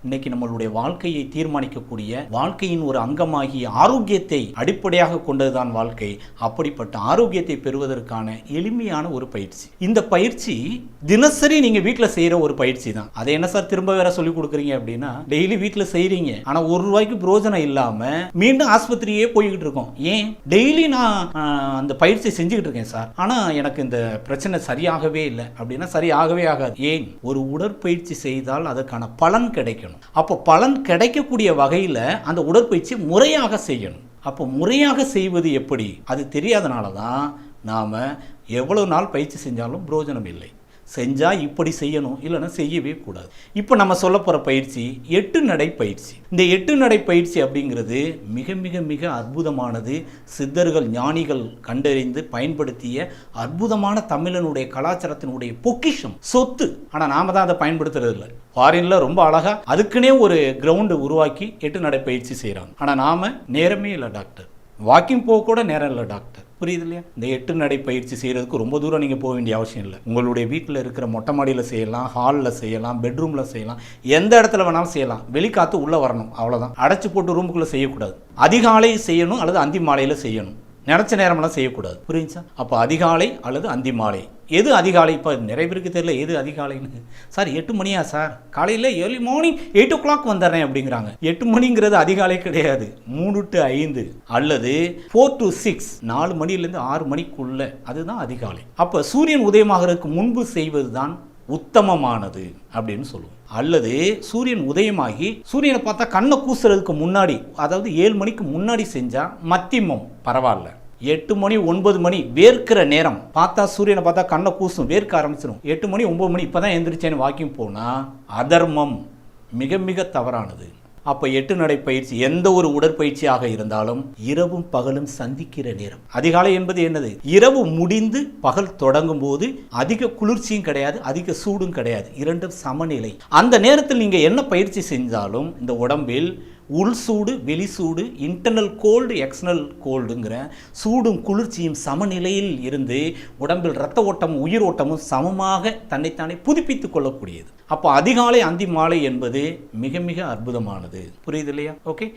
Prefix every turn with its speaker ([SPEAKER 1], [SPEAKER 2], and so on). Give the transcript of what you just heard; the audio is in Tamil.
[SPEAKER 1] இன்னைக்கு நம்மளுடைய வாழ்க்கையை தீர்மானிக்கக்கூடிய வாழ்க்கையின் ஒரு அங்கமாகிய ஆரோக்கியத்தை அடிப்படையாக கொண்டதுதான் வாழ்க்கை. அப்படிப்பட்ட ஆரோக்கியத்தை பெறுவதற்கான எளிமையான ஒரு பயிற்சி. இந்த பயிற்சி தினசரி நீங்க வீட்டில் செய்யற ஒரு பயிற்சி தான். அதை என்ன சார் திரும்ப வேற சொல்லி கொடுக்குறீங்க அப்படின்னா, டெய்லி வீட்டில் செய்றீங்க, ஆனா ₹1 பிரயோஜனம் இல்லாம மீண்டும் ஆஸ்பத்திரியே போய்கிட்டு இருக்கோம். ஏன்? டெய்லி நான் அந்த பயிற்சி செஞ்சுக்கிட்டு இருக்கேன் சார், ஆனா எனக்கு இந்த பிரச்சனை சரியாகவே இல்லை அப்படின்னா சரியாகவே ஆகாது. ஏன்? ஒரு உடற்பயிற்சி செய்தால் அதற்கான பலன் கிடைக்கணும். அப்போ பலன் கிடைக்கக்கூடிய வகையில் அந்த உடற்பயிற்சி முறையாக செய்யணும். அப்போ முறையாக செய்வது எப்படி? அது தெரியாதனால தான் நாம் எவ்வளவு நாள் பயிற்சி செஞ்சாலும் பிரயோஜனம் இல்லை. செஞ்சால் இப்படி செய்யணும், இல்லைன்னா செய்யவே கூடாது. இப்போ நம்ம சொல்ல போகிற பயிற்சி 8 நடை பயிற்சி. இந்த 8 நடை பயிற்சி அப்படிங்கிறது மிக மிக மிக அற்புதமானது. சித்தர்கள் ஞானிகள் கண்டறிந்து பயன்படுத்திய அற்புதமான தமிழனுடைய கலாச்சாரத்தினுடைய பொக்கிஷம், சொத்து. ஆனால் நாம தான் அதை பயன்படுத்துறது இல்லை. ஃபாரின்ல ரொம்ப அழகா அதுக்குன்னே ஒரு கிரவுண்டு உருவாக்கி 8 நடை பயிற்சி செய்கிறாங்க. ஆனால் நாம நேரமே இல்லை டாக்டர், வாக்கிங் போக கூட நேரம் இல்லை டாக்டர். புரியுது இல்லையா? இந்த 8 நடை பயிற்சி செய்யறதுக்கு ரொம்ப தூரம் நீங்கள் போக வேண்டிய அவசியம் இல்லை. உங்களுடைய வீட்டில் இருக்கிற மொட்டை மாடியில் செய்யலாம், ஹாலில் செய்யலாம், பெட்ரூமில் செய்யலாம், எந்த இடத்துல வேணாலும் செய்யலாம். வெளிக்காற்று உள்ளே வரணும், அவ்வளோதான். அடைச்சி போட்டு ரூமுக்குள்ளே செய்யக்கூடாது. அதிகாலை செய்யணும் அல்லது அந்தி மாலையில் செய்யணும். நினச்ச நேரமெல்லாம் செய்யக்கூடாது. புரியுச்சா? அப்போ அதிகாலை அல்லது அந்தி மாலை. எது அதிகாலை? இப்போ நிறைய பேருக்கு தெரியல எது அதிகாலைன்னு. சார் 8 மணியா சார்? காலையில் ஏர்லி மார்னிங் 8 o'clock வந்துடுறேன் அப்படிங்கிறாங்க. 8 மணிங்கிறது அதிகாலை கிடையாது. 3 to 5 அல்லது 4 to 6, 4 மணிலேருந்து 6 மணிக்குள்ள, அதுதான் அதிகாலை. அப்போ சூரியன் உதயமாகிறதுக்கு முன்பு செய்வது தான் உத்தமமானது அப்படின்னு சொல்லுவோம். அல்லது சூரியன் உதயமாகி சூரியனை பார்த்தா கண்ணை கூசுறதுக்கு முன்னாடி, அதாவது 7 மணிக்கு முன்னாடி செஞ்சா மத்தியமம், பரவாயில்ல. 8 மணி 9 மணி வேர்க்கிற நேரம் பார்த்தா, சூரியனை பார்த்தா கண்ணை கூசும், வேர்க்க ஆரம்பிச்சிடும். 8 மணி 9 மணி இப்பதான் எந்திரிச்சேன்னு வாக்கிங் போனா அதர்மம், மிக மிக தவறானது. அப்போ 8 நடை பயிற்சி எந்த ஒரு உடற்பயிற்சியாக இருந்தாலும் இரவும் பகலும் சந்திக்கிற நேரம். அதிகாலை என்பது என்னது? இரவு முடிந்து பகல் தொடங்கும் போது அதிக குளிர்ச்சியும் கிடையாது, அதிக சூடும் கிடையாது, இரண்டும் சமநிலை. அந்த நேரத்தில் நீங்க என்ன பயிற்சி செஞ்சாலும் இந்த உடம்பில் உள் சூடு வெளி சூடு, இன்டர்னல் கோல்டு எக்ஸ்டர்னல் கோல்டுங்கிற சூடும் குளிர்ச்சியும் சமநிலையில் இருந்து உடம்பில் இரத்த ஓட்டமும் உயிர் ஓட்டமும் சமமாக தன்னைத்தானே புதுப்பித்துக் கொள்ளக்கூடியது. அப்போ அதிகாலை அந்தி மாலை என்பது மிக மிக அற்புதமானது. புரியுது இல்லையா? ஓகே.